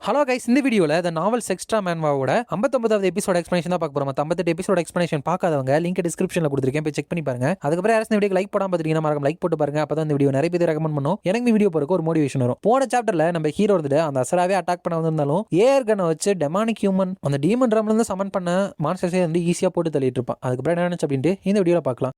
Hello guys, இந்த வீடியோவில் த novels extra மேன்வாவோட 59வது episode explanation தான் பார்க்க போகிறோம். 58 எபிசோட் எக்ஸ்பிளேஷன் பார்க்காதவங்க லிங்க் டிஸ்கிரிப்ஷனில் கொடுத்துருக்கேன், போய் செக் பண்ணி பாருங்க. அதுக்கப்புறம் யாரும் இந்த வீடியோ லைக் போடாம பார்த்துட்டீங்கன்னா மறக்காம லைக் போட்டு பாருங்க. அப்போ தான் இந்த வீடியோ நிறைய பேர் ரெக்கமெண்ட் பண்ணும், எனக்கு வீடியோ போறதுக்கு ஒரு மோட்டிவேஷன் வரும். போன சாப்டர்ல நம்ம ஹீரோ வந்துட்டு அந்த அசராவே அட்டாக் பண்ண வந்திருந்தாலும் ஏர்கனை வச்சு டெமானிக் ஹியூமன் அந்த டீமன் ட்ரம்ல இருந்து சமன் பண்ண மான்ஸ்டர்ஸே வந்து ஈஸியாக போட்டு தள்ளிட்டு இருப்பான். அதுக்கப்புறம் என்ன நினைச்சு அப்படின்ட்டு இந்த வீடியோவில் பார்க்கலாம்.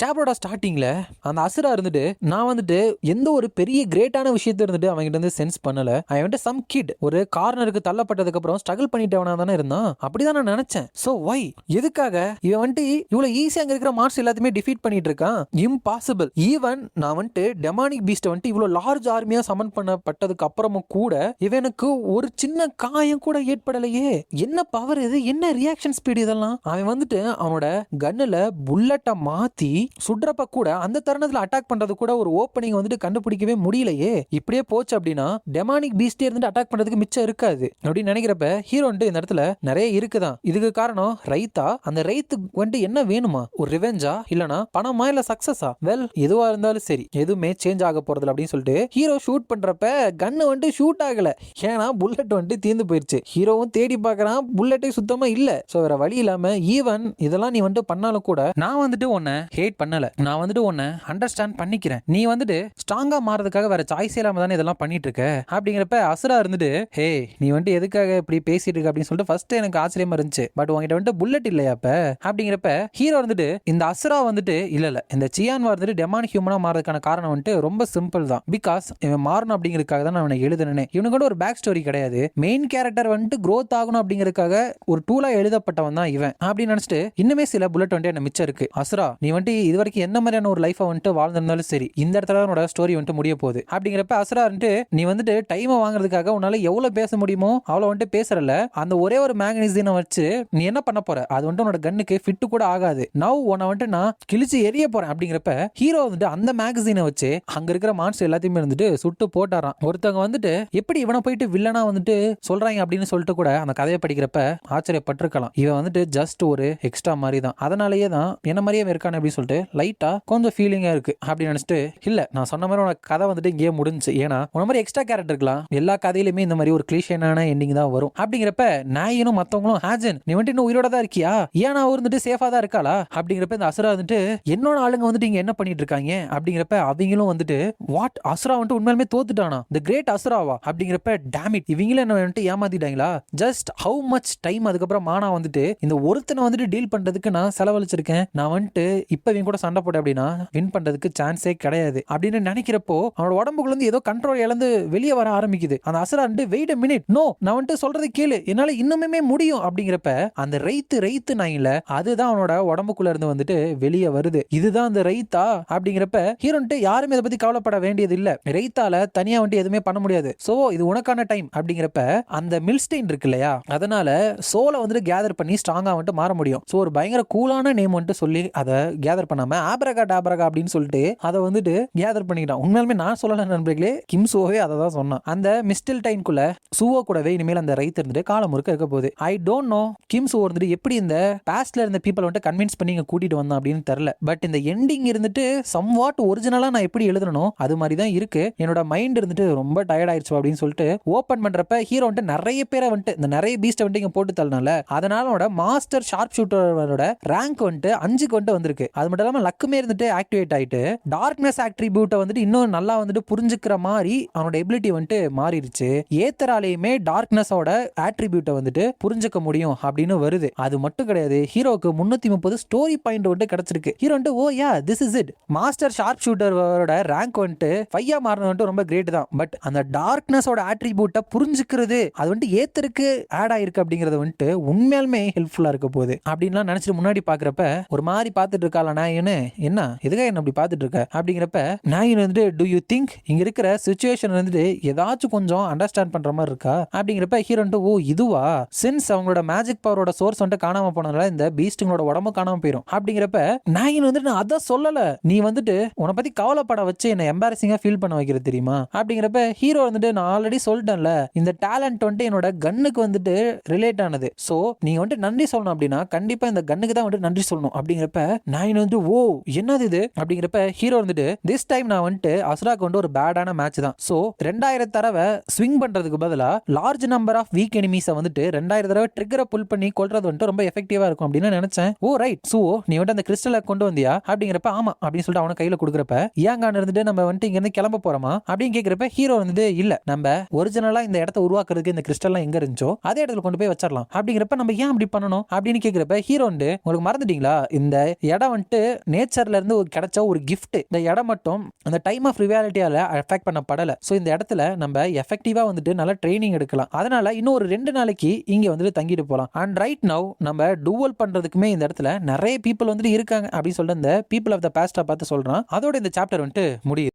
சாப்டரோட ஸ்டார்டிங்ல அந்த அசுரா இருந்துட்டு நான் வந்துட்டு எந்த ஒரு பெரிய கிரேட்டான விஷயத்த இருந்துட்டு அவங்ககிட்ட இருந்து சென்ஸ் பண்ணல. அவன் வந்துட்டு சம் கிட் ஒரு கார்னருக்கு தள்ளப்பட்டதுக்கு அப்புறம் ஸ்ட்ரகிள் பண்ணிட்டவனா தானே இருந்தான். அப்படிதான் நான் நினைச்சேன். சோ வை எதுக்காக இவன் வந்துட்டு இவ்வளவு ஈஸியா அங்க இருக்கிற மார்ஸ் எல்லாத்தையுமே டிஃபீட் பண்ணிட்டு இருக்கான்? இம்பாசிபிள். ஈவன் நான் வந்துட்டு டெமானிக் பீஸ்ட் வந்துட்டு இவ்வளவு லார்ஜ் ஆர்மியா சமன் பண்ணப்பட்டதுக்கு அப்புறமும் கூட இவனுக்கு ஒரு சின்ன காயம் கூட ஏற்படலையே. என்ன பவர் இது, என்ன ரியாக்ஷன் ஸ்பீட் இதெல்லாம்? அவன் வந்துட்டு அவனோட கன்னுல புல்லட்டை மாத்தி சுடுறப்ப கூட அந்த தருணத்துல அட்டாக் பண்றது கூட ஒரு ஓப்பனிங் வந்துட்டு கண்டுபிடிக்கவே முடியலையே. இப்படியே போச்சு அப்படின்னா டெமானிக் பீஸ்டே இருந்து அட்டாக் பண்றதுக்கு மிச்சம் இருக்காது அப்படின்னு நினைக்கிறப்ப ஹீரோ வந்துட்டு இந்த இடத்துல நிறைய இருக்குதான். இதுக்கு காரணம் ரைத்தா? அந்த ரைத்துக்கு வந்துட்டு என்ன வேணுமா? ஒரு ரிவெஞ்சா, இல்லனா பணமா, இல்ல சக்சஸா? வெல், எதுவா இருந்தாலும் சரி, எதுவுமே சேஞ்ச் ஆக போறது அப்படின்னு சொல்லிட்டு ஹீரோ ஷூட் பண்றப்ப கன்னு வந்துட்டு ஷூட் ஆகல. ஏன்னா புல்லட் வந்துட்டு தீர்ந்து போயிருச்சு. ஹீரோவும் தேடி பார்க்கறான், புல்லட்டே சுத்தமா இல்ல. சோ வேற வழி இல்லாம ஈவன் இதெல்லாம் நீ வந்துட்டு பண்ணாலும் கூட நான் வந்துட்டு உன்னை ஹேட் பண்ணல, நான் வந்துட்டு உன்னை அண்டர்ஸ்டாண்ட் பண்ணிக்கிறேன். நீ வந்துட்டு ஸ்ட்ராங்கா மாறதுக்காக வேற சாய்ஸ் இல்லாம தானே இதெல்லாம் பண்ணிட்டு இருக்க அப்படிங்கிறப்ப அசுரா இருந்துட்டு ஹே நீ வந்துட்டு எதுக்காக இப்படி பேசிட்டு இருக்க அப்படின்னு சொல்லிட்டு ஃபர்ஸ்ட் எனக்கு ஆச்சரியமா இருந்துச்சு. பட் உங்ககிட்ட வந்துட்டு புல்லட் இல்லையா அப்ப அப்படிங்கிறப்ப ஹீரோ வந்துட்டு இந்த அசுரா வந்துட்டு இல்ல இந்த சியான் வந்துட்டு டெமானிக் ஹியூமனா மாறதுக்கான காரணம் வந்துட்டு ரொம்ப சிம்பிள் தான். பிகாஸ் இவன் மாறணும் அப்படிங்கிறதுக்காக தான் நான் அவனை எழுதுனேன். இவனுக்கு கூட ஒரு பேக் ஸ்டோரி கிடையாது. மெயின் கேரக்டர் வந்துட்டு க்ரோத் ஆகணும் அப்படிங்கிறதுக்காக ஒரு டூலா எழுதப்பட்டவன் தான் இவன் அப்படின்னு நினைச்சிட்டு இன்னுமே சில புல்லட் வந்துட்டு என்ன மிச்சம் இருக்கு. அசுரா நீ வந்துட்டு இது வரைக்கும் என்ன மாதிரியான ஒரு லைஃபை வந்துட்டு வாழ்ந்திருந்தாலும் சரி, இந்த இடத்துல தான் ஸ்டோரி வந்துட்டு முடிய போகுது அப்படிங்கிறப்ப அசுரா வந்துட்டு நீ வந்துட்டு டைமை வாங்குறதுக்காக உன்னால எவ்வளவு பேச முடியுமோ அவ்வளவு வந்துட்டு பேசுறல. அந்த ஒரே ஒரு மேக்னீசியம் வச்சு நீ என்ன பண்ண போற? அது வந்துட்டு உன்னோட கண்ணுக்கு ஃபிட் கூட ஆகாது. நவ் உன்னை வந்துட்டு நான் கிழிச்சு எரிய போறேன் அப்படிங்கிறப்ப ஹீரோ வந்துட்டு அந்த மேகசீனை வச்சு அங்க இருக்கிற மான்ஸ்டர் எல்லாத்தையுமே இருந்துட்டு சுட்டு போட்டாராம். ஒருத்தவங்க வந்துட்டு எப்படி இவனை போயிட்டு வில்லனா வந்துட்டு சொல்றாங்க அப்படின்னு சொல்லிட்டு கூட அந்த கதையை படிக்கிறப்ப ஆச்சரியப்பட்டிருக்கலாம். இவன் வந்துட்டு ஜஸ்ட் ஒரு எக்ஸ்ட்ரா மாதிரி தான், அதனாலேயே தான் என்ன மாதிரியே இருக்கானு அப்படின்னு சொல்லிட்டு லைட்டா கொஞ்சம் ஃபீலிங்கா இருக்கு அப்படின்னு நினைச்சிட்டு இல்ல நான் சொன்ன மாதிரி உனக்கு கதை வந்துட்டு இங்கேயே முடிஞ்சு. ஏன்னா உன மாதிரி எக்ஸ்ட்ரா கேரக்டர் இருக்கலாம், எல்லா கதையிலுமே இந்த மாதிரி ஒரு கிளிஷேனான எண்டிங் தான் வரும் அப்படிங்கிறப்ப நாயனும் மத்தவங்களும் ஹாஜன் நீ வந்துட்டு இன்னும் உயிரோட தான் இருக்கியா, ஏன்னா அவர் வந்துட்டு சேஃபா தான் இருக்காளா அப்படிங்கிறப்ப இந்த அசுரா வந்துட்டு என்னோட ஆளுங்க வந்துட்டு இங்க என்ன பண்ணிட்டு இருக்காங்க அப்படிங்கிறப்ப அவங்களும் வந்துட்டு வாட் அசுரா வந்துட்டு உண்மையிலுமே தோத்துட்டானா, தி கிரேட் அசுராவா அப்படிங்கிறப்ப டேமிட் இவங்களும் என்ன வந்துட்டு ஏமாத்திட்டாங்களா. ஜஸ்ட் ஹவு மச் டைம் அதுக்கப்புறம் மானா வந்துட்டு இந்த ஒருத்தனை வந்துட்டு டீல் பண்றதுக்கு நான் செலவழிச்சிருக்கேன். நான் வந்துட்டு இப்ப இவங்க கூட சண்டை போட அப்படின்னா வின் பண்றதுக்கு சான்ஸே கிடையாது அப்படின்னு நினைக்கிறப்போ அவனோட உடம்புக்குள்ள இருந்து ஏதோ கண்ட்ரோல் இழந்து வெளியே வர ஆரம்பிக்குது. அந்த அசுரா வெயிட் a minute, நோ நான் வந்துட்டு சொல்றது கேளு, என்னால இன்னுமே முடியும் அப்படிங்கிறப்ப அந்த ரைத்து நாயில அதுதான் அவனோட உடம்புக்குள்ள இருந்து வந்துட்டு வெளியே வருது. இதுதான் அந்த ரைத்தா அப்படிங்கிறப்ப ஹீரோன்ட்டு யாருமே இதை பத்தி கவலைப்பட வேண்டியது இல்ல. ரைத்தால தனியா வந்துட்டு எதுவுமே பண்ண முடியாது. சோ இது உனக்கான டைம் அப்படிங்கிறப்ப அந்த மில்ஸ்டெயின் இருக்கு இல்லையா, அதனால சோலை வந்துட்டு கேதர் பண்ணி ஸ்ட்ராங்கா வந்துட்டு மாற முடியும். சோ ஒரு பயங்கர கூலான நேம் வந்துட்டு சொல்லி அதை கேதர் பண்ணாம ஆப்ரகா டாப்ரகா அப்படின்னு சொல்லிட்டு அதை வந்துட்டு கேதர் பண்ணிக்கிட்டான். உண்மையாலுமே நான் சொல்லல நண்பர்களே, கிம் சோவே அதை தான் சொன்னான். அந்த மிஸ்டில் டைன்குள்ள சூவோ கூடவே இனிமேல் அந்த ரைத் இருந்துட்டு காலம் முழுக்க இருக்க போகுது. I don't know Kim so வந்துட்டு எப்படி இந்த பாஸ்ட்ல இருந்த பீப்பிள் வந்துட்டு கன்வின்ஸ் பண்ணி இங்க கூட்டிட்டு வந்தான் அப்படின்னு தெரியல. பட் இந்த எண்டிங் இருந்துட்டு சம்வாட் ஒரிஜினலா நான் எப்படி எழுதணும் அது மாதிரி தான் இருக்கு. என்னோட மைண்ட் இருந்துட்டு ரொம்ப டயர்ட் ஆயிடுச்சு அப்படின்னு சொல்லிட்டு ஓபன் பண்றப்ப ஹீரோ வந்துட்டு நிறைய பேரை வந்துட்டு இந்த நிறைய பீஸ்ட் வந்துட்டு இங்க போட்டு தள்ளனால அதனால மாஸ்டர் ஷார்ப் ஷூட்டரோட ரேங்க் வந்துட்டு 5க்கு வந்துட்டு வந்திருக்கு. அது மட்டும் இல்லாம லக்குமே இருந்துட்டு ஆக்டிவேட் ஆயிட்டு டார்க்னஸ் ஆட்ரிபியூட்டை வந்துட்டு இன்னும் நல்லா வந்துட்டு புரிஞ்சுக்கிற மாதிரி அவனோட எபிலிட்டி வந்துட்டு மாறிடுச்சு. ஏத்தராலேயுமே டார்க்னஸோட ஆட்ரிபியூட்டை வந்துட்டு புரிஞ்சுக்க முடியும் அப்படின்னு வருது. அது மட்டும் கிடையாது, ஹீரோக்கு 330 ஸ்டோரி பாயிண்ட் வந்துட்டு கிடைச்சிருக்கு. ஹீரோ வந்துட்டு oh yeah this is it, master sharp ஷூட்டரோட ரேங்க் வந்துட்டு 5 மாறினது வந்துட்டு ரொம்ப கிரேட் தான். பட் அந்த டார்க்னஸோட ஆட்ரிபியூட்டை புரிஞ்சுக்கிறது அது வந்துட்டு ஏத்தருக்கு ஆட் ஆயிருக்கு அப்படிங்கறது வந்துட்டு உண்மையாலுமே ஹெல்ப்ஃபுல்லா இருக்க போகுது அப்படின்லாம் நினைச்சிட்டு முன்னாடி பாக்குறப்ப ஒரு மாதிரி பார்த்துட்டு இருக்காளா நாயனு, என்ன எதுக்காக என்ன அப்படி பார்த்துட்டு இருக்க அப்படிங்கிறப்ப நாயன் வந்துட்டு டு யூ திங்க் இங்க இருக்கிற சிச்சுவேஷன் வந்துட்டு ஏதாச்சும் கொஞ்சம் அண்டர்ஸ்டாண்ட் பண்ற மாதிரி இருக்கா அப்படிங்கிறப்ப ஹீரோ ஓ இதுவா, சின்ஸ் அவங்களோட மேஜிக் பவரோட சோர்ஸ் வந்துட்டு காணாம போனதுனால இந்த பீஸ்டுங்களோட உடம்பு காணாம போயிடும் அப்படிங்கிறப்ப நாயன் வந்துட்டு நான் அதான் சொல்லல, நீ வந்துட்டு உன்னை பத்தி கவலைப்பட வச்சு என்ன எம்பாரசிங்கா ஃபீல் பண்ண வைக்கிறது தெரியுமா அப்படிங்கிறப்ப ஹீரோ வந்துட்டு நான் ஆல்ரெடி சொல்லிட்டேன்ல இந்த டேலண்ட் வந்துட்டு என்னோட கன்னுக்கு வந்துட்டு ரிலேட் ஆனது. சோ நீங்க வந்துட்டு நன்றி சொல்லணும் அப்படின்னா கண்டிப்பா இந்த கன்னுக்கு தான் வந்துட்டு நன்றி சொல்லணும் அப்படிங்கிறப்ப நாயன் வந்து ஓ என்னது இது அப்படிங்கிறப்ப ஹீரோ வந்துட்டு திஸ் டைம் நான் வந்துட்டு அசுராக்கு வந்து ஒரு பேடான மேட்ச் தான். சோ 2000 தடவை ஸ்விங் பண்றதுக்கு பதிலா லார்ஜ் நம்பர் ஆஃப் வீக் எனிமீஸை வந்துட்டு 2000 தடவை ட்ரிகரை புல் பண்ணி கொல்றது வந்துட்டு ரொம்ப எஃபெக்டிவா இருக்கும் அப்படின்னு நினைச்சேன். ஓ ரைட் சோ நீ வந்துட்டு அந்த கிறிஸ்டலை கொண்டு வந்தியா அப்படிங்கிறப்ப ஆமா அப்படின்னு சொல்லிட்டு அவனை கையில கொடுக்குறப்ப ஏங்கான இருந்துட்டு நம்ம வந்துட்டு இங்க இருந்து கிளம்ப போறோமா அப்படின்னு கேட்கிறப்ப ஹீரோ வந்துட்டு இல்ல நம்ம ஒரிஜினலா இந்த இடத்த உருவாக்குறதுக்கு இந்த கிறிஸ்டல்லாம் எங்க இருந்துச்சோ அதே இடத்துல கொண்டு போய் வச்சிடலாம் அப்படிங்கிறப்ப நம்ம ஏன் அப்படி பண்ணணும் அப்படின்னு கேட்கிறப்ப ஹீரோ வந்து உங்களுக்கு மறந்துட்டீங்களா இந்த இடம் வந்துட்டு நேச்சர்ல இருந்து கிடைச்ச ஒரு கிஃப்ட். இந்த இடம் மட்டும் அந்த டைம் ஆஃப் ரியாலிட்டியால அஃபெக்ட் பண்ணப்படல. சோ இந்த இடத்துல நம்ம எஃபெக்டிவா வந்துட்டு நல்லா ட்ரைனிங் எடுக்கலாம். அதனால இன்னும் ஒரு 2 நாளைக்கு இங்க வந்துட்டு தங்கிட்டு போலாம். அண்ட் ரைட் நவ் நம்ம டுவல் பண்றதுக்குமே இந்த இடத்துல நிறைய பீப்புள் வந்துட்டு இருக்காங்க அப்படின்னு சொல்லிட்டு இந்த பீப்புள் ஆஃப் த பாஸ்டா பார்த்து சொல்றான். அதோட இந்த சாப்டர் வந்துட்டு முடியுது.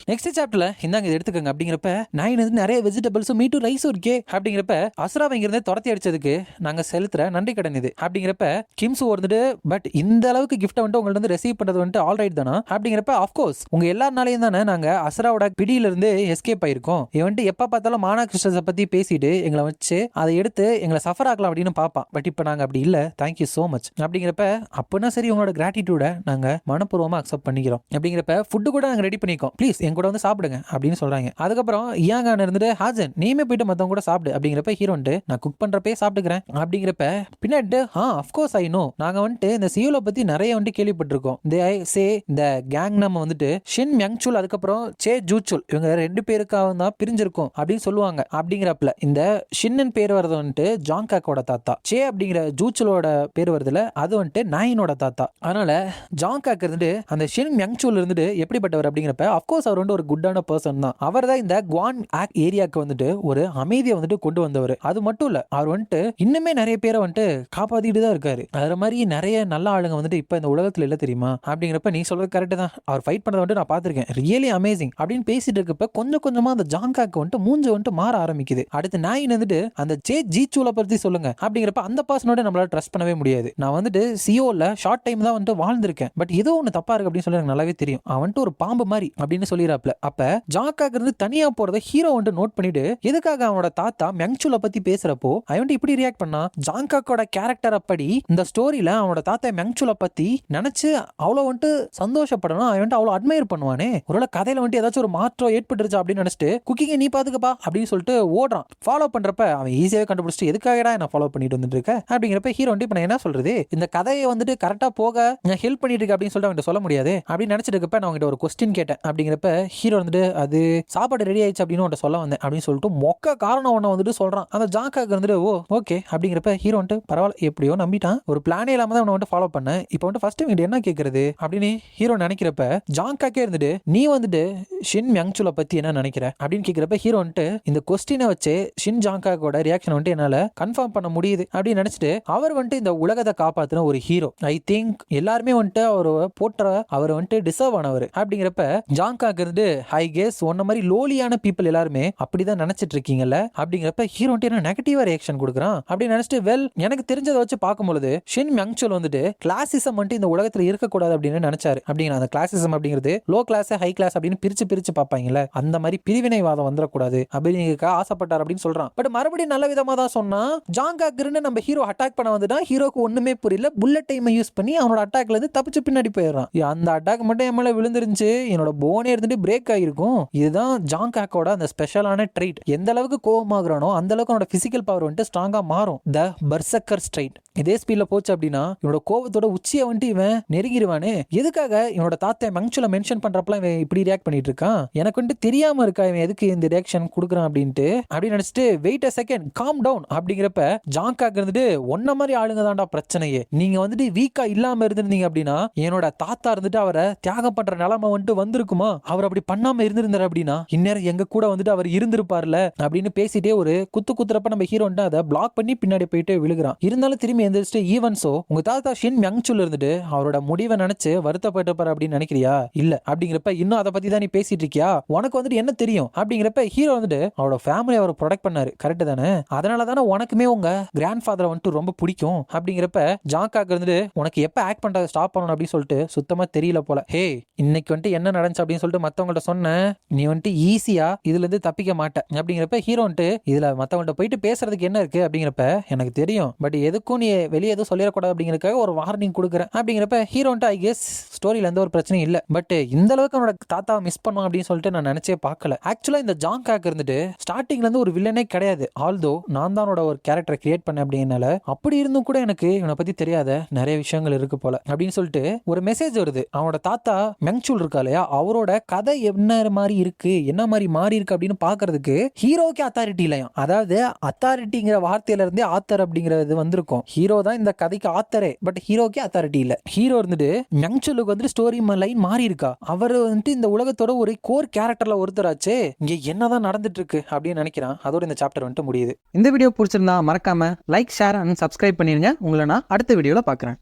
நெக்ஸ்ட் சாப்டர்ல இந்தாங்க இது எடுத்துக்கங்க அப்படிங்கிறப்ப நான் நிறைய வெஜிடபிள்ஸும் மீட்டும் ரைஸும் இருக்கே அப்படிங்கிறப்ப அசுராவை இங்கிருந்து துரத்தி அடிச்சதுக்கு நாங்க செலுத்துற நன்றி கடன் இது அப்படிங்கிறப்ப கிம்சு வந்துட்டு பட் இந்த அளவுக்கு கிஃப்ட் வந்துட்டு உங்கள்ட்ட வந்து ரிசீவ் பண்றது வந்துட்டு ஆல் ரைட் தானா அப்படிங்கிறப்ப ஆஃப்கோர்ஸ் உங்க எல்லாருனாலையும் தானே நாங்க அசுராவோட பிடியில இருந்து எஸ்கேப் ஆயிருக்கோம். இவன் வந்துட்டு எப்ப பார்த்தாலும் மானா கிறிஸ்டல்ஸை பத்தி பேசிட்டு எங்களை வச்சு அதை எடுத்து எங்களை சஃபர் ஆக்கலாம் அப்படின்னு பாப்பான். பட் இப்ப நாங்க அப்படி இல்ல தேங்க்யூ சோ மச் அப்படிங்கிறப்ப அப்படின்னா சரி உங்களோட கிராட்டிடியூட நாங்க மனப்பூர்வமா அக்செப்ட் பண்ணிக்கிறோம் அப்படிங்கிறப்ப ஃபுட்டு கூட நாங்க ரெடி பண்ணிக்கோம் ப்ளீஸ் என் கூட வந்து சாப்பிடுங்க அப்படின்னு சொல்றாங்க. அதுக்கப்புறம் இயாங்கான இருந்துட்டு ஹாஜன் நீமே போயிட்டு மத்தவங்க கூட சாப்பிடு அப்படிங்கிறப்ப ஹீரோன்ட்டு நான் குக் பண்றப்பே சாப்பிட்டுக்கிறேன் அப்படிங்கிறப்ப பின்னாடி அஃப்கோர்ஸ் ஐ நோ நாங்க வந்துட்டு இந்த சியோல பத்தி நிறைய வந்துட்டு கேள்விப்பட்டிருக்கோம். இந்த கேங் நம்ம வந்துட்டு ஷின் மியங்சுல் அதுக்கப்புறம் சே ஜூச்சுல் இவங்க 2 பேருக்காக தான் பிரிஞ்சிருக்கும் அப்படின்னு சொல்லுவாங்க. அப்படிங்கிறப்பல இந்த ஷின்னன் பேர் வரது வந்துட்டு ஜாங்காக்கோட தாத்தா, சே அப்படிங்கிற ஜூச்சுலோட பேர் வருதுல அது வந்துட்டு நாயினோட தாத்தா. அதனால ஜாங்காக் இருந்துட்டு அந்த ஷின் மியங்சுல் இருந்துட்டு எப்படிப்பட்டவர் அப்படிங்கிறப்ப அஃப்கோர்ஸ் அவர் வந்து ஒரு குட்டான பர்சன் தான். அவர் தான் இந்த குவான் ஆக் ஏரியாக்கு வந்துட்டு ஒரு அமைதியை வந்துட்டு கொண்டு வந்தவர். அது மட்டும் இல்ல அவர் வந்துட்டு இன்னுமே நிறைய பேரை வந்துட்டு காப்பாத்திட்டு தான் இருக்காரு. அது மாதிரி நிறைய நல்ல ஆளுங்க வந்துட்டு இப்ப இந்த உலகத்துல இல்ல தெரியுமா அப்படிங்கிறப்ப நீ சொல்றது கரெக்ட் தான். அவர் ஃபைட் பண்ணதை வந்துட்டு நான் பார்த்திருக்கேன் ரியலி அமேசிங் அப்படின்னு பேசிட்டு இருக்கப்ப கொஞ்சம் கொஞ்சமா அந்த ஜாங்காக்கு வந்துட்டு மூஞ்ச வந்துட்டு மாற ஆரம்பிக்குது. அடுத்து நான் வந்துட்டு அந்த சே ஜீச்சூல பத்தி சொல்லுங்க அப்படிங்கிறப்ப அந்த பர்சனோட நம்மளால ட்ரஸ்ட் பண்ணவே முடியாது. நான் வந்துட்டு சியோல ஷார்ட் டைம் தான் வந்துட்டு வாழ்ந்திருக்கேன் பட் ஏதோ ஒன்னு தப்பா இருக்கு அப்படின்னு சொல்லி எனக்கு நல்லாவே தெரியும். அவன் வந்துட்டு ஒரு பாம்பு மாதிரி அப்படின்னு சொல்லிடுறாப்ல. அப்ப ஜாங்காக் இருந்து தனியா போறத ஹீரோ வந்துட்டு நோட் பண்ணிட்டு எதுக்காக அவனோட தாத்தா மியங்சுல பத்தி பேசுறப்போ அவன் இப்படி ரியாக்ட் பண்ணா. ஜாங்காக்கோட கேரக்டர் அப்படி இந்த ஸ்டோரியில அவனோட தாத்தா மியங்சுல பத்தி நினைச்சு அவ்வளவு வந்துட்டு சந்தோஷப்படணும் அவன் வந்துட்டு அவ்வளவு அட்மையர் பண்ணுவானே. ஒருவேளை கதையில வந்துட்டு ஏதாச்சும் ஒரு மாற்றம் ஏற்பட்டுருச்சு அப்படின்னு நினைச்சிட்டு குக்கிங்க நீ பாத்துக்கப்பா அப்படின்னு சொல்லிட்டு ஓடுறான். ஃபாலோ பண்றப்ப அவன் ஈஸியாவே கண்டுபிடிச்சிட்டு எதுக்காகடா நான் ஃபாலோ பண்ணிட்டு வந்துட்டு இருக்க அப்படிங்கிறப்ப ஹீரோ வந்துட்டு இப்ப நான் என்ன சொல்றது இந்த கதையை வந்துட்டு கரெக்டா போக நான் ஹெல்ப் பண்ணிட்டு இருக்க அப்படின்னு சொல்லிட்டு அவன் சொல்ல முடியாது அப்படின்னு நினைச்சிட்டு இருக்கப்ப நான் அவங்ககிட்ட ஒரு கொஸ்டின் கேட்டேன். அப்படிங்கிறப்ப ஹீரோ வந்துட்டு அது சாப்பாடு ரெடி ஆயிடுச்சு அப்படின்னு உன்ட்ட சொல்ல வந்தேன் அப்படின்னு சொல்லிட்டு மொக்க காரணம் ஒண்ணு வந்துட்டு சொல்றான். அந்த ஜாங்காக்கு வந்துட்டு ஓ ஓகே அப்படிங்கிறப்ப ஹீரோ வந்துட்டு பரவாயில்ல எப்படியோ நம்பிட்டான் ஒரு பிளானே இல்லாம தான் அவனை வந்துட்டு ஃபாலோ பண்ண. இப்போ வந்துட்டு ஃபர்ஸ்ட் இவங்க என்ன கேட்கறது அப்படின்னு ஹீரோ நினைக்கிறப்ப ஜாங்காக்கே இருந்துட்டு நீ வந்துட்டு ஷின் மியங்சுல பத்தி என்ன நினைக்கிற அப்படின்னு கேட்கிறப்ப ஹீரோ வந்துட்டு இந்த கொஸ்டினை வச்சு ஷின் ஜாங்காக்கோட ரியாக்ஷன் வந்துட்டு என்னால கன்ஃபார்ம் பண்ண முடியுது அப்படின்னு நினைச்சிட்டு அவர் வந்துட்டு இந்த உலகத்தை காப்பாத்தின ஒரு ஹீரோ. ஐ திங்க் எல்லாருமே வந்துட்டு அவர் போட்ட அவர் வந்துட்டு டிசர்வ் ஆனவர் அப்படிங்கிறப்ப ஜாங்காக்கு இருந்துட்டு ஐ கெஸ் ஒன்ன மாதிரி லோலியான பீப்புள் எல்லாருமே அப்படிதான் நினைச்சிட்டு இருக்கீங்கல்ல அப்படிங்கிறப்ப ஹீரோ வந்துட்டு நெகட்டிவா ரியாக்ஷன் கொடுக்குறான் அப்படின்னு நினைச்சிட்டு வெல் எனக்கு தெரிஞ்சதை வச்சு பார்க்கும்போது ஷின் மியங்சுல் வந்துட்டு கிளாசிசம் வந்துட்டு இந்த உலகத்துல இருக்கக்கூடாது அப்படின்னு நினைச்சாரு. அப்படிங்கிற அந்த கிளாசிசம் அப்படிங்கிறது லோ கிளாஸ் ஹை கிளாஸ் அப்படின்னு பிரிச்சு பார்ப்பாங்கல்ல அந்த மாதிரி பிரிவினைவாதம் வந்துடக்கூடாது அப்படின்னு ஆசைப்பட்டார் அப்படின்னு சொல்றான். பட் மறுபடியும் நல்ல விதமா தான் சொன்னா ஜாங்காக்கு நம்ம ஹீரோ அட்டாக் பண்ண வந்துட்டா ஹீரோக்கு ஒண்ணுமே புரியல புல்லட் டைம் யூஸ் பண்ணி அவனோட அட்டாக்ல இருந்து தப்பிச்சு பின்னாடி போயிடுறான். அந்த அட்டாக் மட்டும் என் மேல விழுந்துருந்துச்சு என்னோட போனே இருந்துட்டு பிரேக் ஆயிருக்கும். இதுதான் ஜாங்காக்கோட அந்த ஸ்பெஷலான ட்ரைட். எந்த அளவுக்கு கோவமாகறானோ அந்த அளவுக்கு அவனோட பிசிக்கல் பவர் வந்துட்டு ஸ்ட்ராங்கா மாறும். த பர்சக்கர் ஸ்ட்ரைட் இதே ஸ்பீட்ல போச்சு அப்படின்னா இவனோட கோவத்தோட உச்சியை வந்துட்டு இவன் நெருங்கிடுவானே. எதுக்காக இவனோட தாத்தா மங்சுல மென்ஷன் பண்றப்பலாம் இவன் இப்படி ரியாக்ட் பண்ணிட்டு இருக்கான் எனக்கு வந்துட்டு தெரியாம இருக்கா இவன் எதுக்கு இந்த ரியாக்ஷன் கொடுக்குறான் அப்படின்ட்டு அப்படின்னு நினைச்சிட்டு wait a second calm down அப்படிங்கிறப்ப ஜாங்காக்கு இருந்துட்டு ஒன்ன மாதிரி ஆளுங்க தான்டா பிரச்சனையே. நீங்க வந்துட்டு வீக்கா இல்லாம இருந்திருந்தீங்க அப்படின்னா என்னோட தாத்தா இருந்துட்டு அவரை தியாகம் பண்ற நிலைமை வந்துட்டு வந்திருக்குமா. அவர் அப்படி பண்ணாம இருந்திருந்தாரு அப்படின்னா இந்நேரம் எங்க கூட வந்துட்டு அவர் இருந்திருப்பார்ல அப்படின்னு பேசிட்டே ஒரு குத்துறப்ப நம்ம ஹீரோ அதை பிளாக் பண்ணி பின்னாடி போயிட்டு விழுகிறான். இருந்தாலும் திரும்பி எந்திரிச்சிட்டு ஈவன்ஸோ உங்க தாத்தா ஷின் மியங்சுல் இருந்துட்டு அவரோட முடிவை நினைச்சு வருத்தப்பட்டிருப்பாரு அப்படின்னு நினைக்கிறியா இல்ல அப்படிங்கிறப்ப இன்னும் அதை பத்தி தான் நீ பேசிட்டு இருக்கியா உனக்கு வந்துட்டு என்ன தெரியும் அப்படிங்கிறப்ப ஹீரோ வந்துட்டு அவரோட ஃபேமிலி அவரை ப்ரொடெக்ட் பண்ணாரு கரெக்ட் தானே அதனால தானே உனக்குமே உங்க கிராண்ட் ஃபாதரை வந்துட்டு ரொம்ப பிடிக்கும் அப்படிங்கிறப்ப ஜாங்காக்கு இருந்துட்டு உனக்கு எப்ப ஆக்ட் பண்றதை ஸ்டாப் பண்ணணும் அப்படின்னு சொல்லிட்டு சுத்தமா தெரியல போல. ஹே இன்னைக்கு வந்துட்டு என்ன நடந்துச்சு அப்படின்னு சொல்லிட்டு சொல்லிட்டு மத்தவங்கள்ட்ட சொன்னேன், நீ வந்துட்டு ஈஸியா இதுல இருந்து தப்பிக்க மாட்டேன் அப்படிங்கிறப்ப ஹீரோ வந்துட்டு இதுல மத்தவங்கள்ட்ட போயிட்டு பேசுறதுக்கு என்ன இருக்கு அப்படிங்கிறப்ப எனக்கு தெரியும், பட் எதுக்கும் நீ வெளியே எதுவும் சொல்லிடக்கூடாது அப்படிங்கிறதுக்காக ஒரு வார்னிங் கொடுக்குறேன் அப்படிங்கிறப்ப ஹீரோ வந்துட்டு ஐ கெஸ் ஸ்டோரியில எந்த ஒரு பிரச்சனையும் இல்ல, பட் இந்த அளவுக்கு அவனோட தாத்தாவை மிஸ் பண்ணுவான் அப்படின்னு சொல்லிட்டு நான் நினைச்சே பார்க்கல. ஆக்சுவலா இந்த ஜான் காக் இருந்துட்டு ஸ்டார்டிங்ல இருந்து ஒரு வில்லனே கிடையாது. ஆல்தோ நான் தான் ஒரு கேரக்டரை கிரியேட் பண்ணேன் அப்படின்னால அப்படி இருந்தும் கூட எனக்கு இவனை பத்தி தெரியாத நிறைய விஷயங்கள் இருக்கு போல அப்படின்னு சொல்லிட்டு ஒரு மெசேஜ் வருது. அவனோட தாத்தா மெங்சூல் இருக்கா இல்லையா, அவரோட கதை என்ன மாதிரி இருக்கு, என்ன மாதிரி மாறி இருக்கு அப்படின்னு பாக்குறதுக்கு ஹீரோக்கு அத்தாரிட்டி இல்லையா. அதாவது அத்தாரிட்டிங்கிற வார்த்தையில இருந்தே ஆத்தர் அப்படிங்கிறது வந்திருக்கும். ஹீரோ தான் இந்த கதைக்கு ஆத்தரே, பட் ஹீரோக்கே அத்தாரிட்டி இல்ல. ஹீரோ இருந்துட்டு மெங்சூலுக்கு வந்துட்டு ஸ்டோரி லைன் மாறி இருக்கா. அவர் வந்துட்டு இந்த உலகத்தோட ஒரு கோர் கேரக்டர்ல ஒருத்தராச்சு. இங்க என்னதான் நடந்துட்டு இருக்கு அப்படின்னு நினைக்கிறான். அதோட இந்த சாப்டர் வந்துட்டு முடியுது. இந்த வீடியோ பிடிச்சிருந்தா மறக்காம லைக், ஷேர் அண்ட் சப்ஸ்கிரைப் பண்ணிருங்க. உங்களை நான் அடுத்த வீடியோல பார்க்குறேன்.